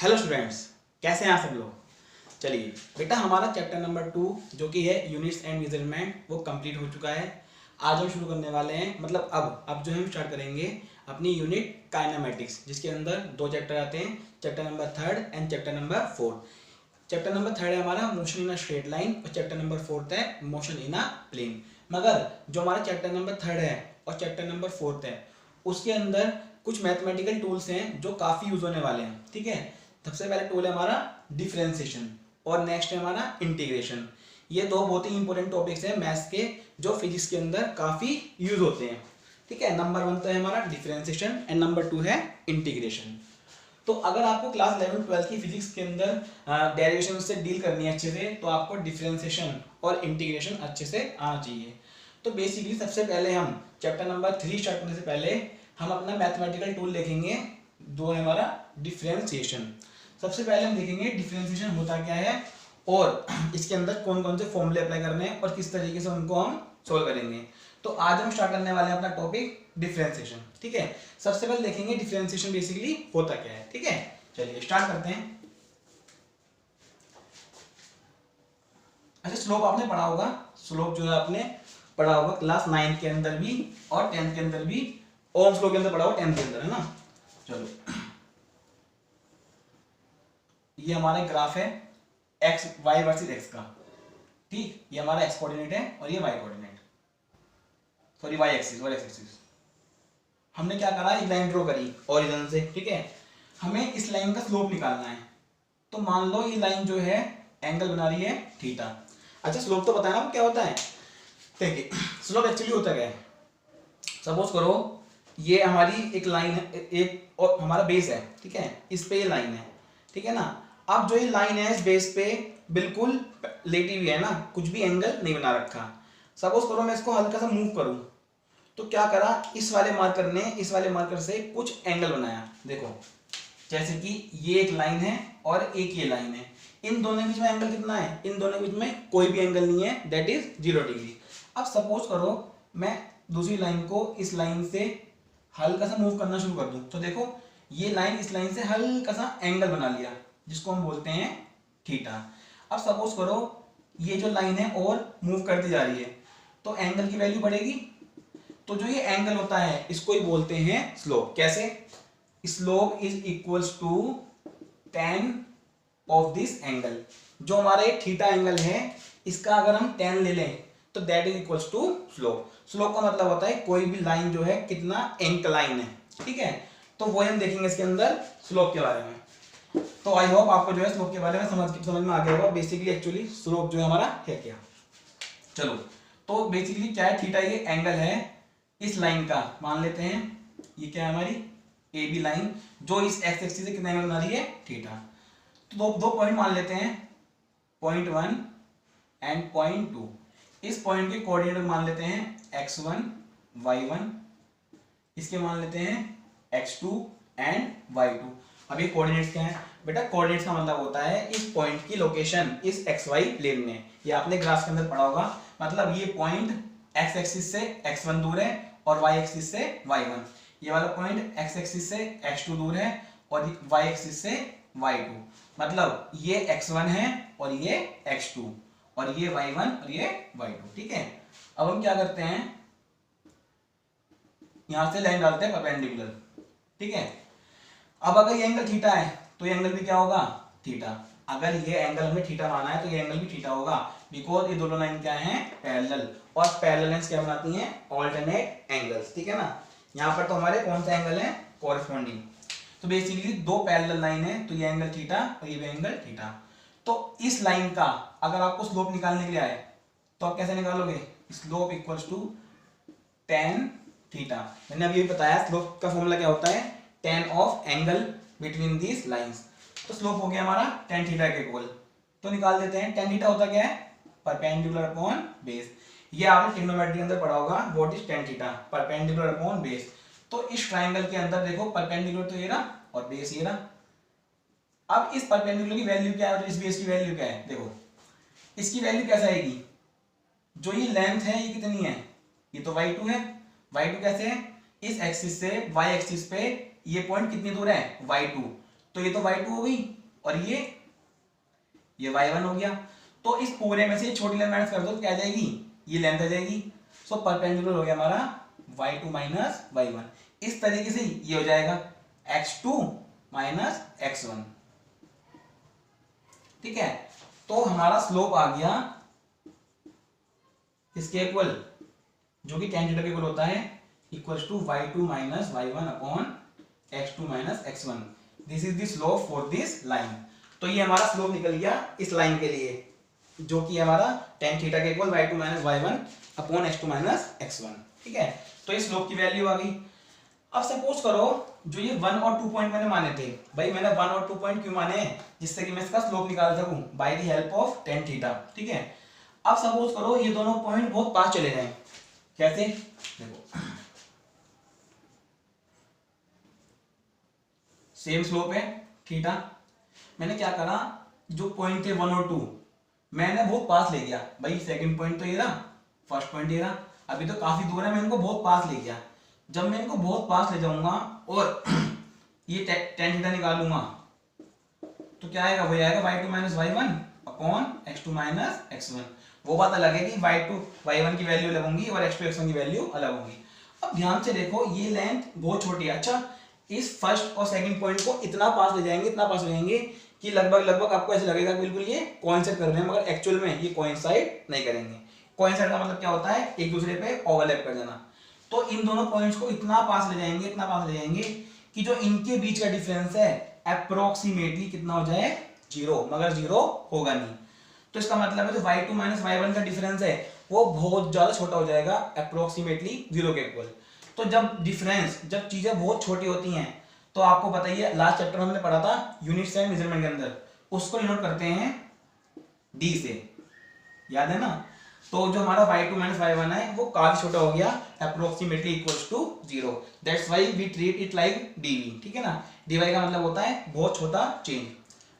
Hello students, कैसे हैं आप सब लोग। चलिए बेटा, हमारा चैप्टर नंबर 2 जो कि है यूनिट्स एंड मेजरमेंट वो कंप्लीट हो चुका है। आज हम शुरू करने वाले हैं, मतलब अब जो हम स्टार्ट करेंगे अपनी यूनिट काइनेमेटिक्स, जिसके अंदर दो चैप्टर आते हैं, chapter number 3 and chapter number 4। Chapter number 3 है हमारा motion in a straight line और चैप्टर नंबर 4 है मोशन इन अ प्लेन। मगर जो हमारा चैप्टर नंबर 3 है और चैप्टर नंबर 4 है उसके अंदर कुछ मैथमेटिकल टूल्स हैं जो काफ़ी यूज होने वाले हैं। ठीक है, सबसे पहले टूल है हमारा डिफरेंशिएशन और नेक्स्ट है हमारा इंटीग्रेशन। ये दो बहुत ही इंपॉर्टेंट टॉपिक्स हैं मैथ्स के, जो फिजिक्स के अंदर काफ़ी यूज होते हैं। ठीक है, नंबर 1 तो है हमारा डिफरेंशिएशन एंड नंबर 2 है इंटीग्रेशन। तो अगर आपको क्लास 11-12 की फिजिक्स के अंदर डेरिवेशन से डील करनी है अच्छे से, तो आपको डिफरेंशिएशन और इंटीग्रेशन अच्छे से आना चाहिए। तो बेसिकली सबसे पहले हम चैप्टर नंबर 3 स्टार्ट करने से पहले हम अपना मैथमेटिकल टूल देखेंगे, जो है हमारा डिफरेंशिएशन। सबसे पहले हम देखेंगे डिफरेंशिएशन होता क्या है और इसके अंदर कौन कौन से फॉर्मूले अप्लाई करने हैं और किस तरीके से उनको हम सोल्व करेंगे। तो आज हम स्टार्ट करने वाले हैं अपना टॉपिक डिफरेंशिएशन। ठीक है, सबसे पहले देखेंगे डिफरेंशिएशन बेसिकली होता क्या है। ठीक है, चलिए स्टार्ट करते हैं। अच्छा, स्लोप आपने पढ़ा होगा, स्लोप जो है आपने पढ़ा होगा क्लास 9 के अंदर भी और 10th के अंदर भी, ओम्स लॉ के अंदर पढ़ा होगा 10th के अंदर, है ना। चलो, ये हमारा ग्राफ है एक्स वाई वर्सेस एक्स का। ठीक, ये हमारा एक्स कोऑर्डिनेट है और ये Y coordinate, sorry Y axis और एक्स एक्सिस। हमने क्या करा, एक लाइन ड्रॉ करी ओरिजिन से। ठीक है, हमें इस लाइन का स्लोप निकालना है। तो मान लो ये लाइन जो है एंगल बना रही है थीटा। अच्छा, स्लोप तो पता है ना क्या होता है। देखिए, स्लोप एक्चुअली होता क्या है। सपोज करो ये हमारी एक लाइन है, एक और हमारा बेस है। ठीक है, इस पे ये लाइन है, ठीक है ना। अब जो ये लाइन है इस बेस पे बिल्कुल लेटी हुई है ना, कुछ भी एंगल नहीं बना रखा। सपोज करो मैं इसको हल्का सा मूव करूं, तो क्या करा, इस वाले मार्कर ने इस वाले मार्कर से कुछ एंगल बनाया। देखो, जैसे कि ये एक लाइन है और एक ये लाइन है, इन दोनों के बीच में एंगल कितना है, इन दोनों के बीच में कोई भी एंगल नहीं है, दैट इज 0 डिग्री। अब सपोज करो मैं दूसरी लाइन को इस लाइन से हल्का सा मूव करना शुरू कर दूं, तो देखो ये लाइन इस लाइन से हल्का सा एंगल बना लिया, जिसको हम बोलते हैं थीटा। अब सपोज करो ये जो लाइन है और मूव करती जा रही है, तो एंगल की वैल्यू बढ़ेगी। तो जो ये एंगल होता है इसको ही बोलते हैं स्लोप। कैसे, slope is equals to tan of this angle. जो हमारा ये थीटा एंगल है इसका अगर हम tan ले लें तो that is equals to slope. Slope का मतलब होता है कोई भी लाइन जो है कितना इंक्लाइन है। ठीक है, तो वो हम देखेंगे इसके अंदर स्लोप के बारे में। तो आई होप आपको जो है स्लोप के बारे में समझ में आ गया होगा बेसिकली एक्चुअली स्लोप जो है हमारा है क्या। चलो, तो बेसिकली क्या है, थीटा ये एंगल है इस लाइन का, मान लेते हैं ये क्या है हमारी ए बी लाइन, जो इस एक्स एक्सिस से कितना एंगल बना रही है, थीटा। तो दो पॉइंट मान लेते हैं, पॉइंट 1 एंड पॉइंट 2। इस पॉइंट के कोऑर्डिनेट मान लेते हैं x1 y1, इसके मान लेते हैं x2 एंड y2। अब ये कोऑर्डिनेट्स क्या है बेटा, कोऑर्डिनेट्स का मतलब होता है इस पॉइंट की लोकेशन इस xy प्लेन में। ये आपने ग्राफ के अंदर पढ़ा होगा, मतलब ये पॉइंट x एक्सिस से x1 दूर है और y एक्सिस से y1। ये वाला पॉइंट x एक्सिस से x2 दूर है और y एक्सिस से y2। मतलब ये x1 है और ये x2 और ये y1 और ये y2। ठीक है, अब हम क्या करते हैं, यहां से लाइन डालते हैं परपेंडिकुलर। ठीक है, अब अगर ये एंगल थीटा है तो ये एंगल भी क्या होगा, थीटा। अगर ये एंगल हमने थीटा माना है तो ये एंगल भी थीटा होगा, बिकॉज ये दोनों लाइन क्या है, पैरेलल। और पैरेलल लाइंस क्या बनाती हैं, ऑल्टरनेट एंगल्स। ठीक है ना, यहाँ पर तो हमारे कौन सा एंगल है, कॉरेस्पॉन्डिंग। तो बेसिकली दो पैरेलल लाइन है, तो ये एंगल थीटा और ये भी एंगल थीटा। तो इस लाइन का अगर आपको स्लोप निकालने के लिए आए तो आप कैसे निकालोगे, slope equals to tan theta. मैंने अभी बताया स्लोप का फॉर्मूला क्या होता है, tan of angle between these lines. तो स्लोप हो गया हमारा tan थीटा के इक्वल। तो निकाल देते हैं, tan थीटा होता क्या है, परपेंडिकुलर अपॉन बेस। ये आपने ट्रिग्नोमेट्री के अंदर पढ़ा होगा, what is tan theta, perpendicular upon base. तो इस ट्राइंगल के अंदर देखो परपेंडिकुलर तो ये रहा और बेस ये रहा। अब इस परपेंडिकुलर की वैल्यू क्या है और इस बेस की वैल्यू क्या है, देखो इसकी वैल्यू कैसे आएगी, जो ये लेंथ है ये कितनी है, ये तो y2 है। y2 कैसे है, इस एक्सिस से y एक्सिस पे ये पॉइंट कितनी दूर है, y2। तो ये तो y2 हो गई और ये y1 हो गया। तो इस पूरे में से छोटी लेंथ माइनस कर दो तो क्या आ जाएगी, ये लेंथ आ जाएगी। सो परपेंडिकुलर हो गया हमारा y2 माइनस y1। इस तरीके से ये हो जाएगा x2 माइनस x1। ठीक है, तो हमारा स्लोप आ गया इसके इक्वल, जो कि tan थीटा के इक्वल होता है, equals to y2 minus y1 upon x2 minus x1। This is the slope for this line. तो ये हमारा स्लोप निकल गया इस लाइन के लिए, जो कि हमारा tan थीटा के equal y2 minus y1 upon x2 minus x1। ठीक है, तो इस स्लोप की वैल्यू आ गई। अब सपोज करो जो ये 1 और 2 पॉइंट मैंने माने थे, भाई मैंने 1 और 2 पॉइंट क्यों माने, जिससे कि मैं इसका स्लोप निकाल सकूं bye the help of tan theta. ठीक है, अब सपोज करो ये दोनों पॉइंट बहुत पास चले जाएं। कैसे, देखो सेम स्लोप है थीटा, मैंने क्या करा, जो पॉइंट थे 1 और 2 मैंने बहुत पास ले गया। भाई सेकंड पॉइंट तो ये रहा, फर्स्ट पॉइंट ये रहा, अभी तो काफी दूर है, मैं इनको बहुत पास ले गया। जब मैं इनको बहुत पास ले जाऊंगा और ये tan थीटा निकालूंगा तो क्या आएगा, वही आएगा y2 minus y1 upon x2 minus x1। वो बात अलग है कि y2 y1 की वैल्यू अलग होंगी और x2 x1 की वैल्यू अलग होंगी। अब ध्यान से देखो, ये लेंथ बहुत छोटी है। अच्छा, इस फर्स्ट और सेकंड पॉइंट को इतना पास ले जाएंगे, इतना पास ले जाएंगे कि लगभग आपको ऐसे लगेगा बिल्कुल ये कोइंसाइड कर रहे हैं, मगर एक्चुअल में ये कोइंसाइड नहीं करेंगे। कोइंसाइड का मतलब क्या होता है, एक दूसरे पे ओवरलैप कर जाना। तो इन दोनों पॉइंट्स को इतना पास ले जाएंगे, इतना पास ले जाएंगे कि जो इनके बीच का डिफरेंस है अप्रोक्सीमेटली कितना हो जाए, 0, मगर 0 होगा नहीं। तो इसका मतलब है जो y2 माइनस y1 का डिफरेंस है वो बहुत ज्यादा छोटा हो जाएगा, अप्रोक्सीमेटली 0 के इक्वल। तो जब चीजें बहुत छोटी होती हैं तो आपको बताइए, लास्ट चैप्टर में हमने पढ़ा था यूनिट्स एंड मेजरमेंट के अंदर, उसको डिनोट करते हैं d से, याद है ना। तो जो हमारा y2 माइनस y1 है वो काफी छोटा हो गया, approximately equals to 0। That's why we treat it like dv। ठीक है ना, dy का मतलब होता है बहुत छोटा चेंज,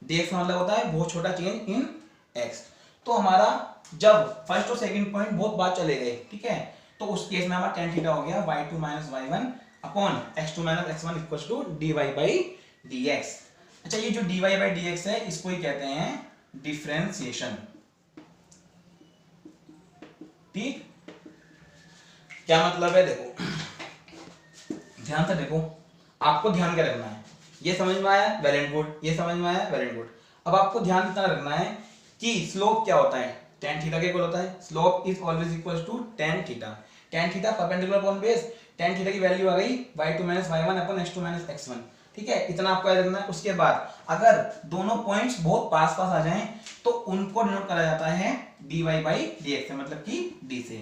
dx का मतलब होता है बहुत छोटा चेंज इन x। तो हमारा जब फर्स्ट और सेकंड पॉइंट बहुत बात चले गए, ठीक है, तो उस केस में हमारा tan थीटा हो गया y2 minus y1 upon x2 minus x1 equals to dy by dx। अच्छा, ये जो dy बाई dx है इसको ही कहते हैं डिफरेंशिएशन। ठीक, क्या मतलब है, देखो ध्यान से देखो, आपको ध्यान क्या रखना है, ये समझ में आया वेल एंड गुड, ये समझ में आया वेल एंड गुड। अब आपको ध्यान इतना रखना है कि स्लोप क्या होता है, tan थीटा के इक्वल होता है, slope is always equals to tan theta. tan theta perpendicular upon base, tan theta की वैल्यू आ गई y2 minus y1 upon x2 minus x1। ठीक है, इतना आपको याद रखना है। उसके बाद अगर दोनों पॉइंट्स बहुत पास पास आ जाएं तो उनको डिनोट करा जाता है dy बाई dx से, मतलब कि d से।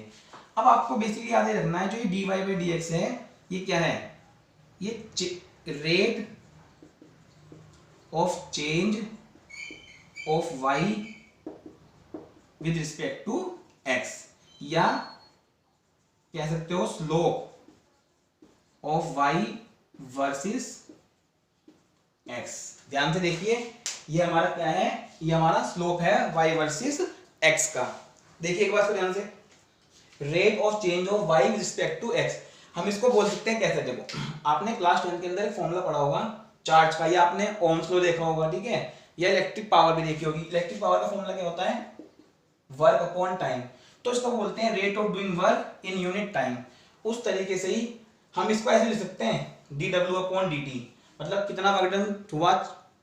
अब आपको बेसिकली याद रखना है जो ये dy बाई dx है ये क्या है, ये rate of change of y with respect to x, या कह सकते हो slope of y versus x। ध्यान से देखिए, ये हमारा क्या है, ये हमारा स्लोप है y वर्सेस x का। देखिए एक बार इसको ध्यान से, rate of change of y with respect to x, हम इसको बोल सकते हैं कैसे। देखो, आपने क्लास 10 के अंदर एक फॉर्मूला पढ़ा होगा चार्ज का, या आपने ओम्स लॉ देखा होगा, ठीक है, या इलेक्ट्रिक पावर भी देखी होगी। इलेक्ट्रिक पावर का फॉर्मूला क्या होता है, वर्क अपॉन टाइम। तो इसको बोलते हैं rate of doing work in unit time. उस तरीके से ही हम इसको ऐसे लिख सकते हैं dw अपॉन dt, मतलब कितना वर्क डन हुआ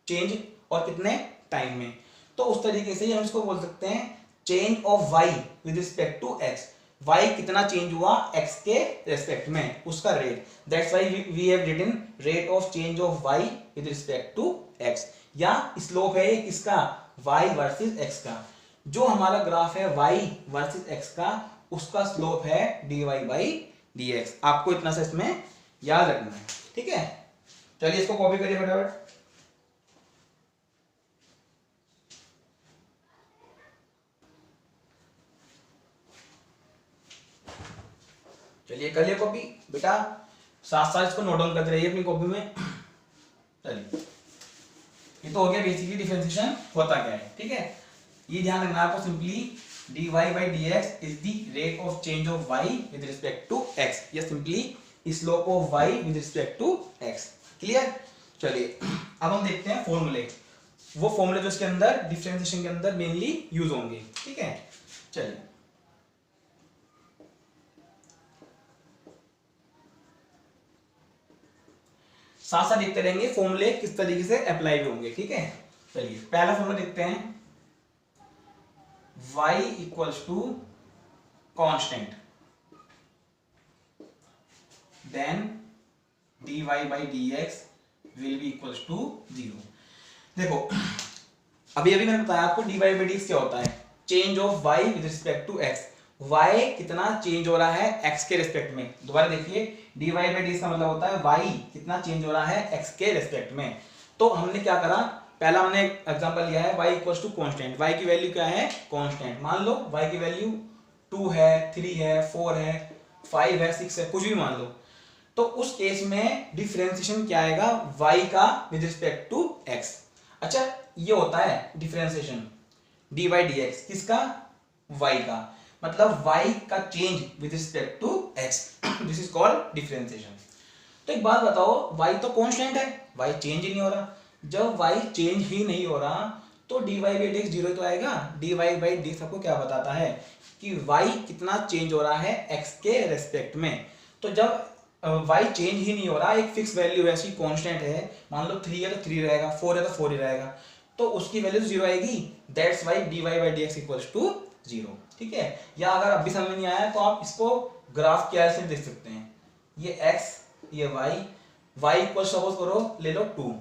चेंज और कितने टाइम में। तो उस तरीके से ही हम इसको बोल सकते हैं change of y with respect to x, y कितना चेंज हुआ x के रेस्पेक्ट में, उसका rate. That's why we have written rate of change of y with respect to x, या स्लोप है किसका, y वर्सेस x का। जो हमारा ग्राफ है y वर्सेस x का, उसका स्लोप है dy बाई dx। आपको इतना सा इसमें याद रखना है, ठीक है। चलिए इसको कॉपी करिए फटाफट। चलिए कर लिया कॉपी बेटा, साथ साथ इसको नोट डाउन करते रहिए अपनी कॉपी में। चलिए, ये तो हो गया बेसिकली डिफरेंशिएशन होता क्या है, ठीक है। ये ध्यान रखना आपको, simply dy by dx is the rate of change of y with respect to x, या simply slope of y with respect to x। Clear. चलिए अब हम देखते हैं फॉर्मूले, वो फॉर्मूले जो इसके अंदर डिफरेंशिएशन के अंदर मेनली यूज होंगे। ठीक है, चलिए साथ साथ देखते रहेंगे फॉर्मूले किस तरीके से अप्लाई भी होंगे। ठीक है, चलिए पहला फॉर्मूला देखते हैं, y equals to constant then dy by dx will be equals to 0। देखो अभी अभी मैंने बताया आपको dy by dx क्या होता है, change of y with respect to x, y कितना चेंज हो रहा है x के रिस्पेक्ट में। दोबारा देखिए, dy by dx का मतलब होता है y कितना चेंज हो रहा है x के रिस्पेक्ट में। तो हमने क्या करा, पहला हमने एग्जांपल लिया है y equals to constant, y की वैल्यू क्या है कांस्टेंट, मान लो y की वैल्यू 2 है, 3 है, 4 है, 5 है, 6 है, कुछ भी मान लो। तो उस केस में डिफरेंशिएशन क्या आएगा y का विद रिस्पेक्ट टू x। अच्छा ये होता है डिफरेंशिएशन dy by dx, किसका, y का, मतलब y का change with respect to x, this is called differentiation. तो एक बात बताओ, y तो कांस्टेंट है, y चेंज ही नहीं हो रहा, जब y चेंज ही नहीं हो रहा तो dy by dx 0 तो आएगा। dy by dx आपको क्या बताता है कि y कितना चेंज हो रहा है x के रेस्पेक्ट में। तो जब y चेंज ही नहीं हो रहा, एक फिक्स वैल्यू है, ऐसी कांस्टेंट है, मान लो 3 है तो 3 रहेगा, 4 है तो 4 ही रहेगा, तो उसकी वैल्यू 0 आएगी, that's why dy by dx equals to 0। ठीक है, या अगर अब भी समझ में नहीं आया तो आप इसको ग्राफ के से देख सकते हैं, ये x ये y इक्वल्स सपोज करो ले लो 2,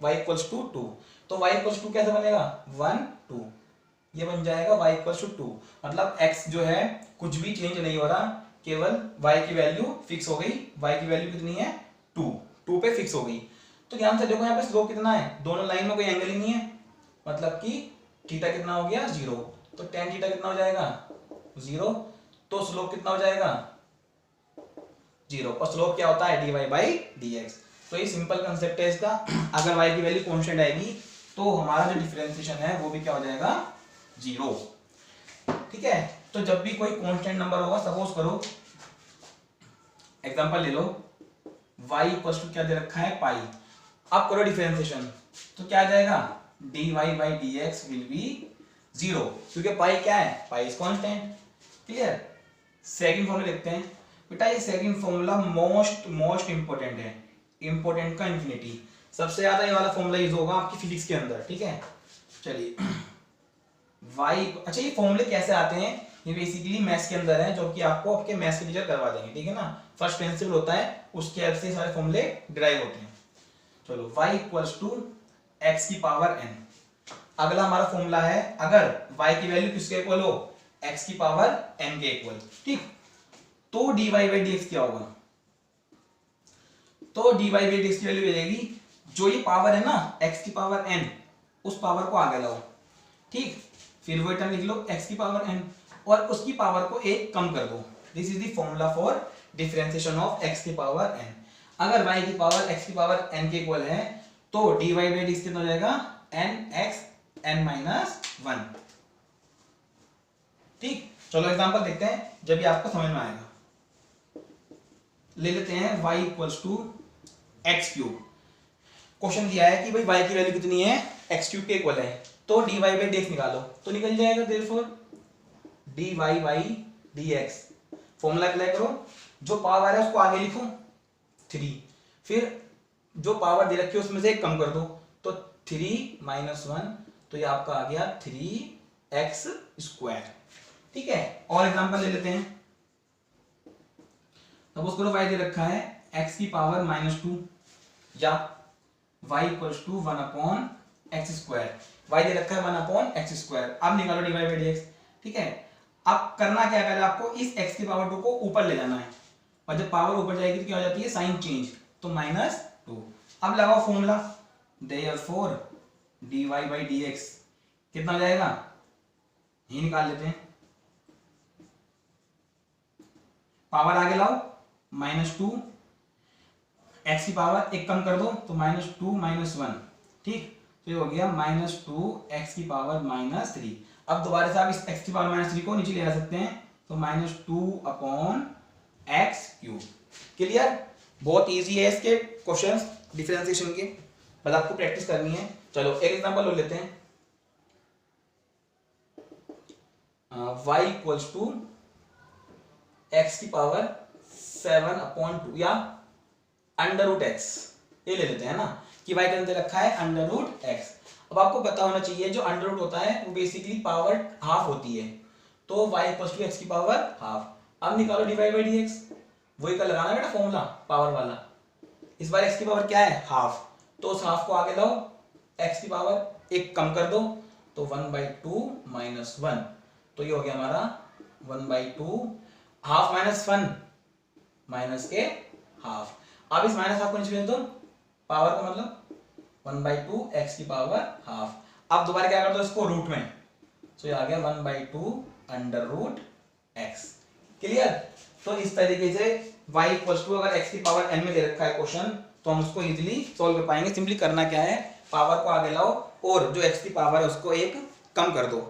y इक्वल्स टू 2, तो y इक्वल्स टू कैसे बनेगा 1 2, ये बन जाएगा y इक्वल्स टू 2, मतलब x जो है कुछ भी चेंज नहीं हो रहा, केवल y की वैल्यू फिक्स हो गई, y की वैल्यू कितनी है 2 पे फिक्स हो गई। तो ध्यान से देखो यहाँ पे स्लोप कितना है, दोनों लाइन में कोई एंगल ही नहीं है, मतलब कि थीटा कितना हो गया 0, तो tan थीटा कितना हो जाएगा 0, तो स्लोप कितना हो जाएगा 0, और स्लोप क्या होता है dy by dx। तो ये सिंपल कंसेप्ट है इसका, अगर y की वैल्यू कांस्टेंट आएगी तो हमारा जो डिफरेंशिएशन है वो भी क्या हो जाएगा 0। ठीक है, तो जब भी कोई कांस्टेंट नंबर होगा, सपोज करो एग्जांपल ले लो y इक्वल्स टू क्या दे रखा है पाई, अब करो डिफरेंशिएशन तो क्या आ जाएगा dy by dx will B 0, क्योंकि पाई क्या है, pi is constant. Clear, second formula देखते हैं बेटा, ये सेकंड फॉर्मूला मोस्ट इंपॉर्टेंट है, इंपॉर्टेंट का इंफिनिटी, सबसे ज्यादा ये वाला फॉर्मूला यूज होगा आपकी फिजिक्स के अंदर। ठीक है, चलिए y, अच्छा ये फॉर्मूले कैसे आते हैं, ये बेसिकली मैथ्स के अंदर है, जो कि आपको आपके मैथ्स के टीचर करवा देंगे। ठीक है ना, फर्स्ट प्रिंसिपल होता है, उसके हेल्प से सारे फॉर्मूले डिराइव होते हैं। चलो y इक्वल्स टू x की पावर n, अगला हमारा फॉर्मूला है, अगर y की वैल्यू किसके इक्वल हो, x की पावर n के इक्वल। ठीक, तो dy by dx क्या होगा, तो dy by dx की वैल्यू मिलेगी, जो ये पावर है ना x की पावर n, उस पावर को आगे लाओ। ठीक, फिर वो टर्म लिख लो x की पावर n, और उसकी पावर को एक कम कर दो, this is the formula for differentiation of x की पावर n। अगर y की पावर x की पावर n के इक्वल है तो dy by dx कितना हो जाएगा nx n माइनस 1। ठीक, चलो एग्जांपल देखते हैं जब ये आपको समझ में आएगा। ले लेते हैं y equals to X cube, question दिया है कि भाई y की वैल्यू कितनी है x क्यूब के इक्वल है, तो dy by dx निकालो, तो निकल जाएगा therefore dy by dx, formula apply करो, जो पावर है उसको आगे लिखो 3, फिर जो पावर दे रखी है उसमें से एक कम कर दो, तो 3 माइनस 1, तो ये आपका आ गया 3x स्क्वायर। ठीक है, और एग्जांपल ले लेते हैं, सपोज करो y दे रखा है x की पावर -2 या y equals to 1/x square, y दे रखा है 1/x स्क्वायर, अब निकालो dy by dx। ठीक है, अब करना क्या है, आपको इस x की पावर 2 को ऊपर ले जाना है, और जब पावर ऊपर जाएगी तो क्या हो जाती है साइन चेंज, तो -2। अब लगाओ formula, therefore dy by dx कितना हो जाएगा, ये निकाल लेते हैं, पावर आगे लाओ -2, x की पावर एक कम कर दो तो -2 माइनस 1। ठीक, तो ये हो गया -2x की पावर -3। अब दोबारा से आप इस x की पावर -3 को नीचे ले आ सकते हैं, तो -2/x क्यूब। क्लियर, बहुत इजी है इसके क्वेश्चंस डिफरेंशिएशन के। बस आपको प्रैक्टिस करनी है। चलो एक एग्जांपल ले लेते हैं, y इक्वल्स टू एक्स की पावर 7/2 या अंडर रूट एक्स, ये ले लेते हैं ना कि y का अंदर रखा है अंडर रूट एक्स। अब आपको पता होना चाहिए जो अंडर रूट होता है वो बेसिकली पावर हाफ होती है, तो y इक्वल्स टू एक्स की पावर हाफ। अब निकालो dy बाई dx, वही का लगाना बेटा फॉर्मूला पावर वाला। इस बार x की पावर क्या है हाफ, तो उस हाफ को आगे लाओ, x की पावर एक कम कर दो तो 1/2 माइनस 1, तो ये हो गया हमारा 1/2 हाफ माइनस 1 माइनस के हाफ। अब इस माइनस हाफ को नीचे भेज दो, पावर का मतलब 1/2 x की पावर हाफ। अब दोबारा क्या कर दो इसको रूट में, तो ये आ गया 1/2 अंडर रूट x। क्लियर? तो इस तरीके से y इक्वल्स टू अगर x की पावर n में दे रखा है क्वेश्चन तो हम उसको इजीली सॉल्व कर पाएंगे। सिंपली करना क्या है, पावर को आगे लाओ और जो x की पावर है उसको एक कम कर दो।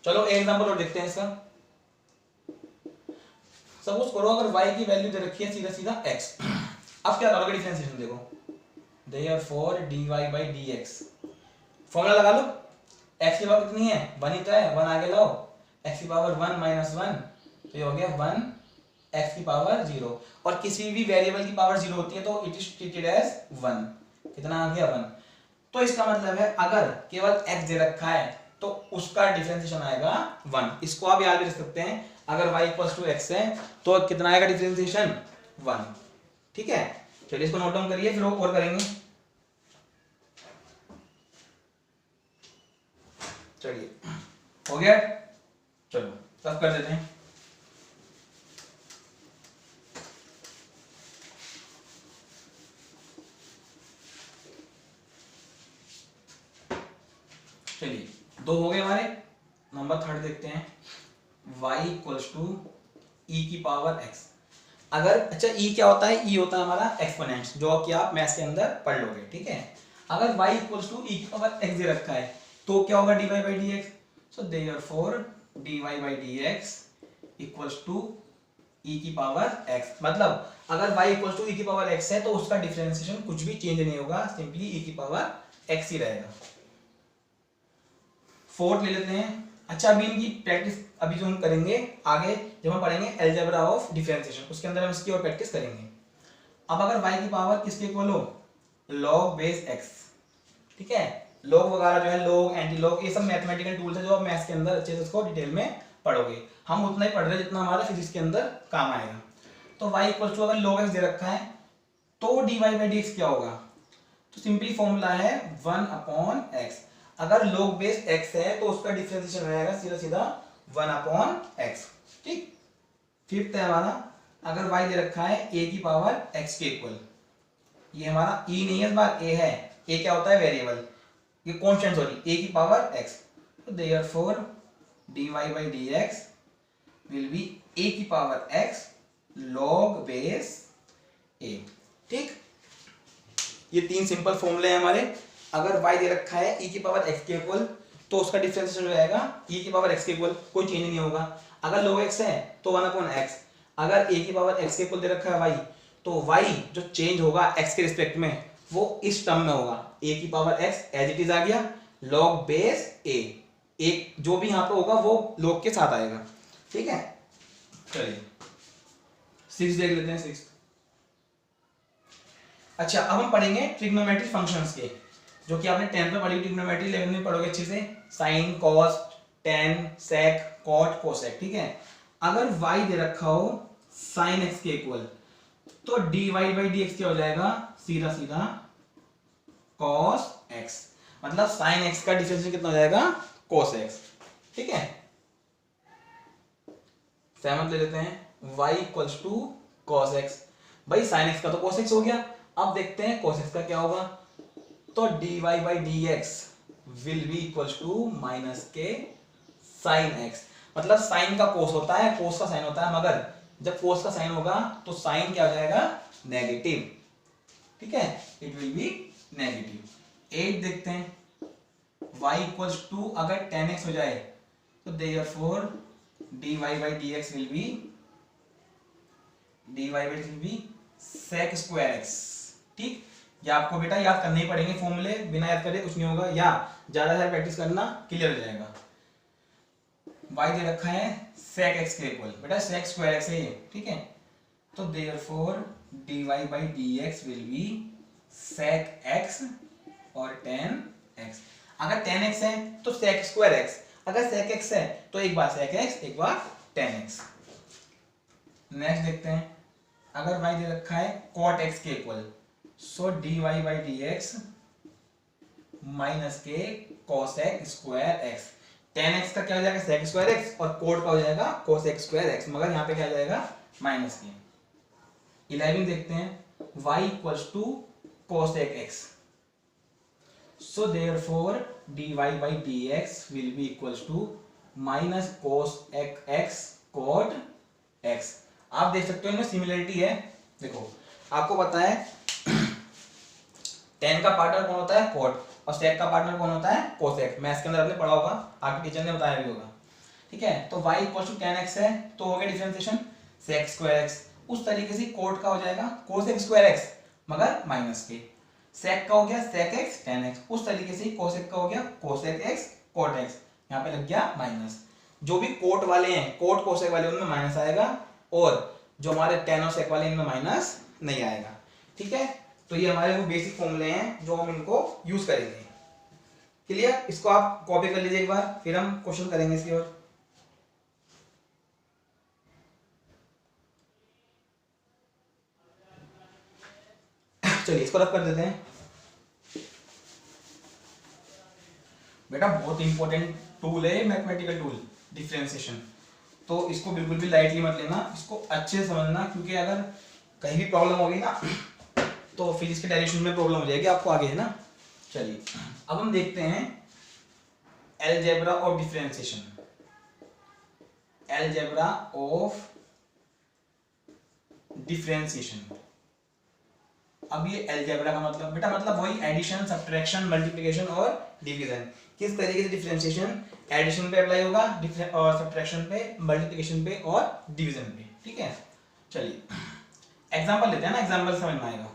चलो एक एग्जांपल और देखते हैं इसका। सपोज करो अगर y की वैल्यू दे रखी है सीधा सीधा x, अब क्या करोगे डिफरेंशिएशन देखो, therefore dy by dx, formula लगा लो, x की पावर कितनी है 1 ही तो है, 1 आगे लाओ, x की पावर 1 माइनस 1, तो ये हो गया 1 x की पावर 0। और किसी भी वेरिएबल की पावर 0 होती है तो इट इज ट्रीटेड एज 1। कितना आ गया 1। तो इसका मतलब है अगर केवल x दे रखा है तो उसका डिफरेंशिएशन आएगा 1। इसको आप याद भी रख सकते हैं, अगर y इक्वल्स टू x है तो कितना आएगा डिफरेंशिएशन 1। ठीक है, चलिए इसको नोट डाउन करिए फिर और करेंगे। चलिए हो गया, चलो तब कर देते हैं। चलिए दो हो गए हमारे, नंबर थर्ड देखते हैं, y इक्वल्स टू ई की पावर x। अगर अच्छा e क्या होता है, e होता है हमारा एक्सपोनेंट, जो कि आप मैथ्स के अंदर पढ़ लोगे। ठीक है, अगर y इक्वल्स टू ई की पावर x दे रखा है तो क्या होगा dy by dx, so therefore dy by dx equals to e की पावर x। मतलब अगर y इक्वल्स टू e की पावर x है तो उसका डिफरेंशिएशन कुछ भी चेंज नहीं होगा, सिंपली e की पावर x ही रहेगा। फोर्थ ले लेते हैं। अच्छा अभी इनकी प्रैक्टिस अभी जो हम करेंगे आगे जब हम पढ़ेंगे अलजेब्रा ऑफ डिफरेंशिएशन, उसके अंदर हम इसकी और प्रैक्टिस करेंगे। अब अगर y की पावर किसके इक्वल हो, log बेस x। ठीक है, log वगैरह जो है log एंटी log ये सब मैथमेटिकल टूल्स है जो आप मैथ्स के अंदर अच्छे से उसको डिटेल में पढ़ोगे। हम उतना ही पढ़ रहे हैं जितना हमारा फिजिक्स के अंदर काम आएगा। तो y इक्वल टू अगर log x दे रखा है तो dy बाई dx क्या होगा, तो सिंपली फॉर्मूला है 1/x। अगर log बेस x है तो उसका डिफरेंशिएशन रहेगा सीधा सीधा 1/x। ठीक, फिफ्थ है हमारा, अगर y दे रखा है a की पावर x के इक्वल, ये हमारा e नहीं है इस बार a है, a क्या होता है वेरिएबल, ये कांस्टेंट सॉरी, a की पावर x, तो therefore dy by dx will B a की power x log base a। ठीक, ये तीन सिंपल फॉर्मूले हैं हमारे। अगर y दे रखा है e की पावर x के इक्वल तो उसका डिफरेंशिएशन रहेगा e की पावर x के इक्वल, कोई चेंज नहीं होगा। अगर log x है तो 1/x। अगर a की पावर x के इक्वल दे रखा है y तो y जो चेंज होगा x के रिस्पेक्ट में वो इस टर्म में होगा, a की power x as it is आ गया log बेस a, एक जो भी यहाँ पे होगा वो log के साथ आएगा। ठीक है, चलिए 6 देख लेते हैं 6। अच्छा अब हम पढ़ेंगे ट्रिग्नोमेट्रिक फंक्शंस के, जो कि आपने 10th में पढ़ी, ट्रिग्नोमेट्री 11th में पढ़ोगे अच्छे से, sine cos tan sec cot cosec. ठीक है, अगर y दे रखा हो साइन x के इक्वल तो dy बाई dx क्या हो जाएगा, सीधा सीधा cos x। मतलब साइन x का डिफरेंशिएशन कितना हो जाएगा, cos x। ठीक है, 7 ले लेते हैं, y equals to cos x। भाई साइन x का तो cos x हो गया, अब देखते हैं cos x का क्या होगा, तो dy by dx will be equals to minus के साइन x। मतलब साइन का कोस होता है, कोस का साइन होता है, मगर जब कोस का साइन होगा तो साइन क्या हो जाएगा, नेगेटिव। ठीक है, इट विल बी नेगेटिव। 8 देखते हैं, y इक्वल्स टू अगर 10x हो जाए तो therefore dy by dx will B sec square x। ठीक, या आपको बेटा याद करने ही पड़ेंगे फॉर्मूले, बिना याद करे कुछ नहीं होगा, या ज्यादा सारी प्रैक्टिस करना क्लियर हो जाएगा। y दे रखा है sec x के इक्वल, बेटा sec स्क्वायर x है ये, ठीक है। तो therefore dy by dx will B sec x और tan x। अगर tan x है तो sec स्क्वायर x, अगर sec x है तो एक बार sec x एक बार tan x। नेक्स्ट देखते हैं, अगर y दे रखा है cot x के equal, so dy by dx minus के cosec square x। tan x का क्या हो जाएगा sec स्क्वायर x और cot का हो जाएगा cosec स्क्वायर x, मगर यहाँ पे क्या आ जाएगा माइनस के। 11 देखते हैं, y equals to cosec x, so therefore dy by dx will be equals to minus cosec x cot x। आप देख सकते हो इनमें सिमिलरिटी है। देखो आपको पता है tan का पार्टनर कौन होता है cot, और sec का पार्टनर कौन होता है cosec। मैथ्स के अंदर आपने पढ़ा होगा, आपके टीचर ने बताया भी होगा, ठीक है। तो y equal to tan x है तो हो गया डिफरेंशिएशन sec स्क्वायर x। उस तरीके से cot का हो जाएगा cosec स्क्वायर x मगर माइनस के, sec का हो गया sec x tan x, उस तरीके से cosec का हो गया cosec x cot x, यहाँ पे लग गया माइनस। जो भी cot वाले हैं cot cosec वाले उनमें माइनस आएगा, और जो हमारे tan और sec वाले इनमें माइनस नहीं आएगा, ठीक है। तो ये हमारे वो बेसिक फॉर्मूले हैं जो हम इनको यूज करेंगे। क्लियर? इसको आप कॉपी कर लीजिए एक बार, फिर हम क्वेश्चन करेंगे इसकी ओर। चलिए इसको रख कर देते हैं। बेटा बहुत इंपॉर्टेंट टूल है मैथमेटिकल टूल डिफरेंशिएशन, तो इसको बिल्कुल भी लाइटली मत लेना, इसको अच्छे से समझना, क्योंकि अगर कहीं भी प्रॉब्लम होगी ना तो फिजिक्स के डायरेक्शन में प्रॉब्लम हो जाएगी आपको आगे, है ना। चलिए अब हम देखते हैं algebra of differentiation, algebra of differentiation. अब ये अलजेब्रा का मतलब बेटा मतलब वही एडिशन सब्ट्रैक्शन मल्टीप्लिकेशन और डिवीजन। किस तरीके से डिफरेंशिएशन एडिशन पे अप्लाई होगा और सब्ट्रैक्शन पे, मल्टीप्लिकेशन पे और डिवीजन पे, ठीक है। चलिए एग्जांपल लेते हैं ना, एग्जांपल समझ में आएगा।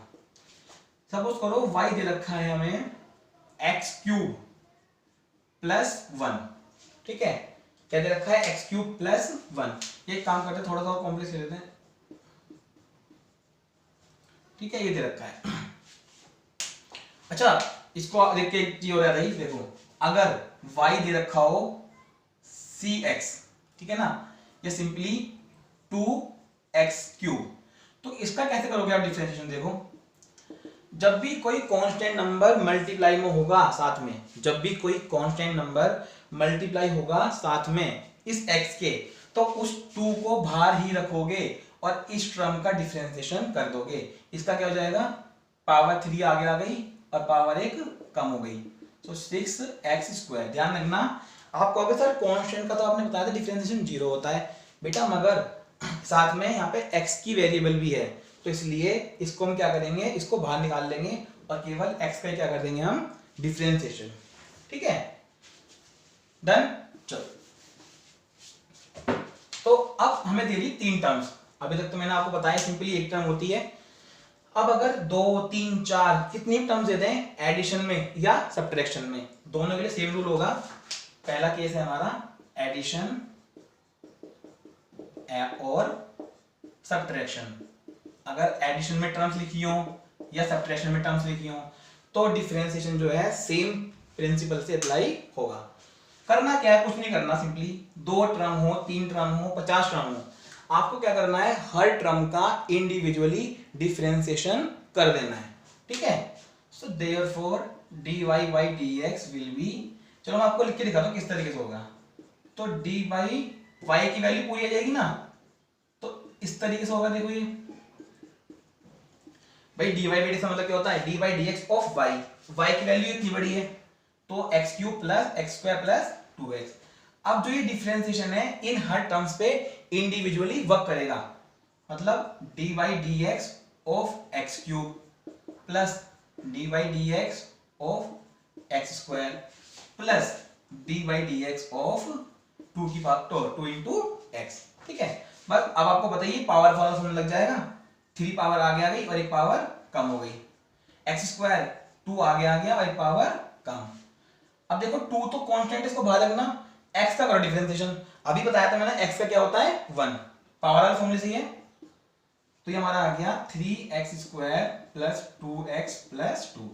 सपोज करो y दे रखा है हमें x क्यूब प्लस 1, ठीक है। क्या दे रखा है x क्यूब प्लस 1। ये काम करते हैं, थोड़ा सा और कॉम्प्लेक्स ले लेते हैं, ठीक है। ये दे रखा है। अच्छा इसको देख के एक चीज हो रहा है, देखो अगर y दे रखा हो cx, ठीक है ना, ये सिंपली 2x क्यूब, तो इसका कैसे करोगे आप डिफरेंशिएशन। देखो जब भी कोई कांस्टेंट नंबर मल्टीप्लाई में होगा साथ में, जब भी कोई कांस्टेंट नंबर मल्टीप्लाई होगा साथ में इस x के, तो उस 2 को बाहर ही रखोगे और इस टर्म का डिफरेंशिएशन कर दोगे। इसका क्या हो जाएगा, पावर 3 आगे आ गई और पावर 1 कम हो गई, तो 6x स्क्वायर। ध्यान रखना, आप कहोगे सर कांस्टेंट का तो आपने बताया था डिफरेंशिएशन 0 होता है बेटा, मगर साथ में यहाँ पे x की वेरिएबल भी है, तो इसलिए इसको हम क्या करेंगे, इसको बाहर निकाल लेंगे और केवल x का क्या कर देंगे हम डिफरेंशिएशन, ठीक है। डन। चलो तो अब हमें दे दी 3 टर्म्स। अभी तक तो मैंने आपको बताया सिंपली एक टर्म होती है। अब अगर 2 3 4 कितनी टर्म्स देते हैं एडिशन में या सब्ट्रैक्शन में, दोनों के लिए सेम रूल होगा। पहला केस है हमारा एडिशन और सब्ट्रैक्शन। अगर एडिशन में टर्म्स लिखी हो या सब्ट्रैक्शन में टर्म्स लिखी हो तो डिफरेंशिएशन जो है सेम प्रिंसिपल से अप्लाई होगा। करना क्या है, कुछ नहीं करना, सिंपली 2 टर्म हो 3 टर्म हो 50 टर्म हो, आपको क्या करना है हर टर्म का इंडिविजुअली डिफरेंशिएशन कर देना है, ठीक है। सो therefore dy by dx will B, चलो मैं आपको लिख के दिखाता हूं किस तरीके से होगा। तो dy y की वैल्यू पूरी आ जाएगी ना, तो इस तरीके से होगा। देखो ये भाई dy by dx का मतलब क्या होता है, dy by dx of y, y की वैल्यू इतनी बड़ी है तो x cube plus x square plus 2x। अब जो ये डिफरेंशिएशन है इन हर टर्म्स पे इंडिविजुअली वर्क करेगा, मतलब dy by dx of x cube plus dy by dx of x square plus dy by dx of 2 की पावर 2 into x, ठीक है। बस अब आपको बताइए पावर फॉर्मूला समझ लग जाएगा, 3 पावर आगे आ गई और 1 पावर कम हो गई। एक्स स्क्वायर 2 आगे आ गया y पावर कम। अब देखो 2 तो कांस्टेंट, इसको बाहर रखना, x का करो डिफरेंशिएशन। अभी बताया था मैंने x का क्या होता है 1, पावर वाले फॉर्मूले से ही है। तो ये हमारा आ गया 3x square plus 2x plus 2।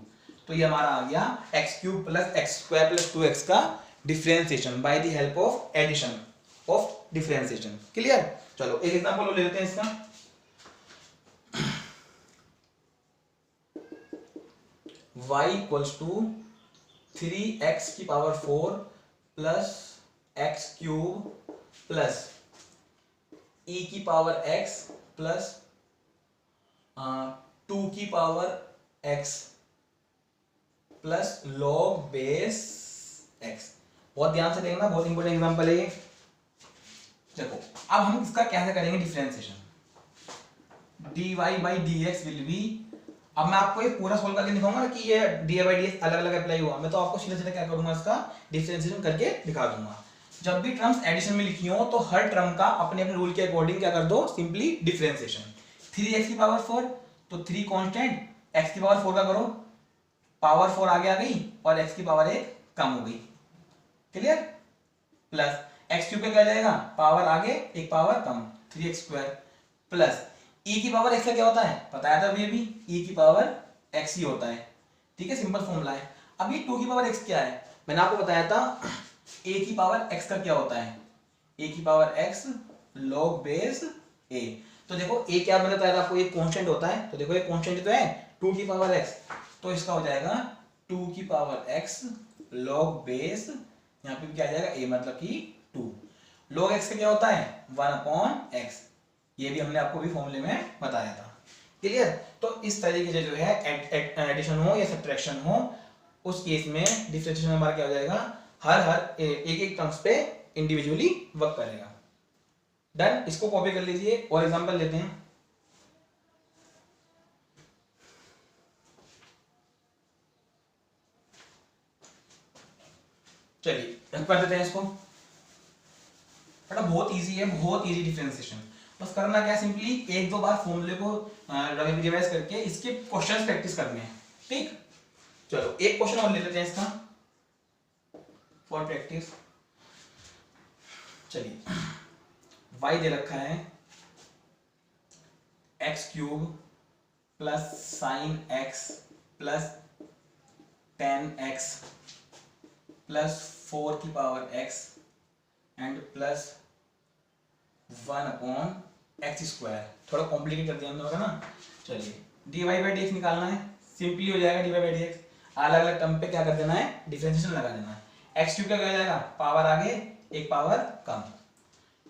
तो ये हमारा आ गया x cube plus x square plus 2x का differentiation by the help of addition of differentiation. Clear? चलो एक एग्जांपल ले लेते हैं इसका। y इक्वल्स टू 3x की power 4 plus x cube plus e की पावर x प्लस 2 की power x plus log base x। बहुत ध्यान से देखना, बहुत इंपॉर्टेंट एग्जांपल है ये। देखो अब हम इसका कैसे करेंगे differentiation. dy by dx will B, अब मैं आपको ये पूरा सोल्व करके दिखाऊंगा कि ये dy बाई dx अलग अलग अप्लाई हुआ, मैं तो आपको सीधे सीधे क्या करूंगा, इसका डिफरेंशिएशन करके दिखा दूंगा। जब भी टर्म्स एडिशन में लिखी हो तो हर टर्म का अपने अपने रूल के अकॉर्डिंग क्या कर दो, सिंपली डिफरेंशिएशन। 3x की पावर 4 तो 3 कांस्टेंट, x की पावर 4 का करो, पावर 4 आगे आ गई और x की पावर 1 कम हो गई। क्लियर? प्लस x क्यूब का क्या जाएगा, पावर आगे एक पावर कम, 3x स्क्वायर प्लस e की पावर x का क्या होता है बताया था अभी भी, e की पावर x ही होता है। ठीक है, सिंपल फॉर्मूला है। अब ये 2 की पावर x क्या है, मैंने आपको बताया था a की पावर x का क्या होता है, a की power x log base a। तो देखो a क्या मैंने बताया था आपको, एक कांस्टेंट होता है, तो देखो ये कांस्टेंट तो है 2 की पावर x, तो इसका हो जाएगा 2 की पावर x log बेस, यहाँ पे क्या आ जाएगा a मतलब कि 2। log x का क्या होता है 1/x, ये भी हमने आपको भी फॉर्मूले में बताया था। क्लियर? तो इस तरीके से जो है एडिशन हो या सब्ट्रैक्शन हो, उस केस में डिफरेंशिएशन हमारा क्या हो जाएगा, हर एक एक टर्म्स पे इंडिविजुअली वर्क करेगा। डन? इसको कॉपी कर लीजिए और एग्जांपल लेते हैं। चलिए कर देते हैं इसको। बेटा बहुत इजी है, बहुत इजी डिफरेंशिएशन। बस करना क्या है, सिंपली एक दो बार फॉर्मूले को रिवाइज करके इसके क्वेश्चंस प्रैक्टिस करने हैं। ठीक, चलो एक क्वेश्चन और ले लेते हैं इसका फॉर प्रैक्टिस। चलिए y दे रखा है x cube plus sign x plus 10x plus 4 की power x and plus 1/x square. थोड़ा कॉम्प्लिकेट कर दिया हम लोगों ने ना। चलिए dy बाई dx निकालना है, सिंपली हो जाएगा dy बाई dx। अलग अलग टर्म पे क्या कर देना है, डिफरेंशिएशन लगा देना है। x क्यूब का क्या हो जाएगा, पावर आगे एक पावर कम।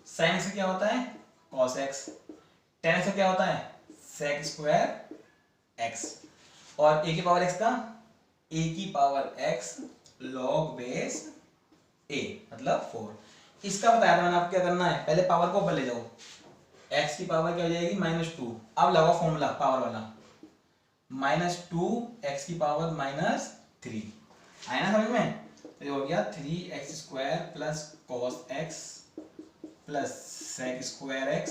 साइन x क्या होता है cos x, tan x क्या होता है sec स्क्वायर x, और a की पावर x का a की power x log base a मतलब 4। इसका बताया था मैंने आपको क्या करना है, पहले पावर को ऊपर ले जाओ, x की पावर क्या हो जाएगी -2। अब लगाओ फॉर्मूला पावर वाला, -2 x की पावर -3। आया ना समझ में? तो ये हो गया 3x square plus cos x plus sec square x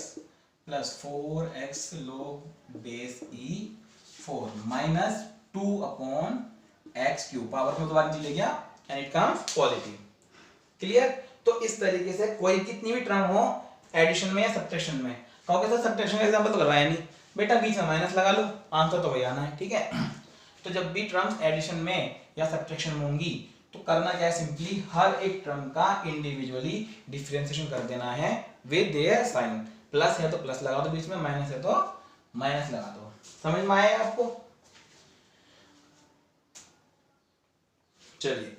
plus 4x log base e 4 minus 2/x cube. Power को दोबारा नीचे ले गया and it comes positive. Clear? तो इस तरीके से कोई कितनी भी टर्म हो एडिशन में या सब्ट्रैक्शन में, कहोगे सर सब्ट्रैक्शन का एग्जांपल तो करवाया नहीं, बेटा बीच में माइनस लगा लो, आंसर तो वही आना है। ठीक है, तो जब भी टर्म्स एडिशन में या सब्ट्रैक्शन में होंगी तो करना क्या है, सिंपली हर एक टर्म का इंडिविजुअली डिफरेंशिएशन कर देना है विद देयर साइन। प्लस है तो प्लस लगा दो बीच में, माइनस है तो माइनस लगा दो। समझ में आया आपको? चलिए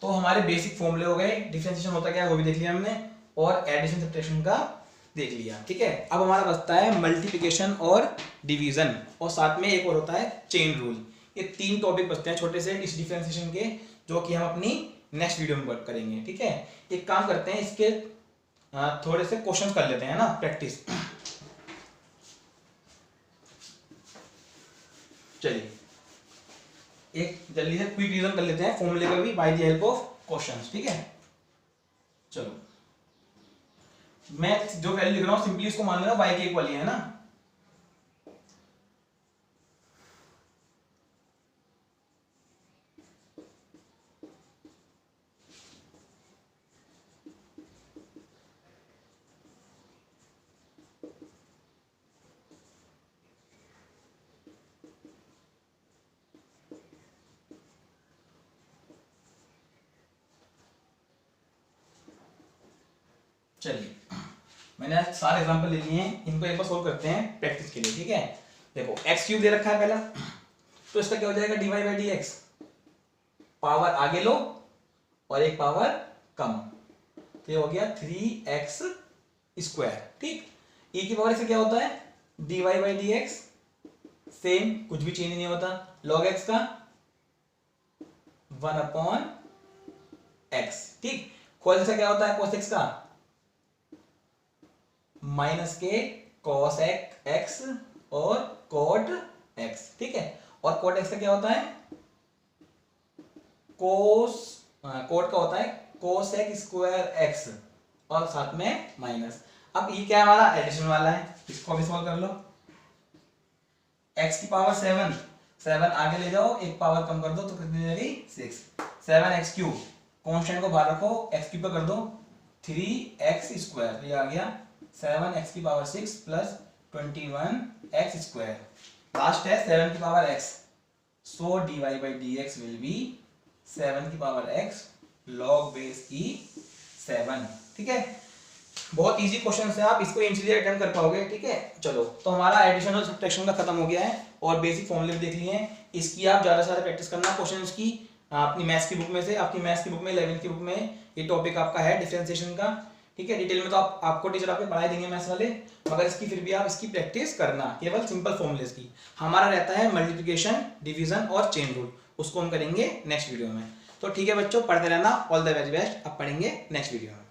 तो हमारे बेसिक फॉर्मूले हो गए, डिफरेंशिएशन होता क्या है वो भी देख लिया हमने, और एडिशन सब्ट्रैक्शन का देख लिया। ठीक है, अब हमारा बचता है मल्टीप्लिकेशन और डिवीजन, और साथ में एक और होता है चेन रूल। ये 3 टॉपिक बचते हैं छोटे से इस डिफरेंशिएशन के, जो कि हम अपनी नेक्स्ट वीडियो में वर्क करेंगे। ठीक है, एक काम करते हैं, इसके थोड़े से क्वेश्चन कर लेते हैं ना प्रैक्टिस। चलिए एक जल्दी से क्विक रिवीजन कर लेते हैं फॉर्मूले का भी bye the help of questions. ठीक है, चलो मैं जो वैल्यू लिख रहा हूं सिंपली इसको मान लेना y के इक्वल ही है ना। चलिए मैंने आज सारे एग्जांपल ले लिए हैं, इनको एक बार सोल्व करते हैं प्रैक्टिस के लिए, ठीक है। देखो एक्स क्यूब दे रखा है पहला, तो इसका क्या हो जाएगा, dy by D x, power आगे लो और एक पावर कम, तो ये हो गया 3x स्क्वायर, ठीक। e की पावर से क्या होता है, dy by D x, same कुछ भी चेंज नहीं होता, log x का 1 अपॉन x, ठीक। cos से क्या होता है, cos x का माइनस के cos x और cot x, ठीक है। और cot x का क्या होता है, cot का होता है cos x स्क्वायर x और साथ में माइनस। अब ये क्या है, हमारा एडिशन वाला है, इसको भी सॉल्व कर लो। x की पावर 7 आगे ले जाओ, एक पावर कम कर दो तो कितनी जाएगी 6, 7x क्यूब, कांस्टेंट को बाहर रखो, x क्यूब पे कर दो 3x स्क्वायर, ये आ गया 7x की power 6 plus 21x square, last है 7 की power x, so dy by D x will be 7 की power x log base e 7, ठीक है। बहुत इजी क्वेश्चन है, आप इसको इजीली अटेम्प्ट कर पाओगे, ठीक है। चलो तो हमारा एडिशन और सब्ट्रैक्शन का खत्म हो गया है और बेसिक फॉर्मूले देख लिए हैं। इसकी आप ज़्यादा से ज़्यादा प्रैक्टिस करना क्वेश्चंस की, अपनी मैथ्स की बुक में से, आपकी मैथ्स की बुक में 11th की बुक में ये टॉपिक आपका है डिफरेंशिएशन का, ठीक है। डिटेल में तो आपको टीचर आपके पढ़ाई देंगे मैथ्स वाले, मगर इसकी फिर भी आप इसकी प्रैक्टिस करना, केवल सिंपल फॉर्मूलेस की। हमारा रहता है मल्टीप्लिकेशन, डिवीजन और चेन रूल, उसको हम करेंगे नेक्स्ट वीडियो में। तो ठीक है बच्चों, पढ़ते रहना, ऑल द वेरी बेस्ट। अब पढ़ेंगे नेक्स्ट वीडियो में।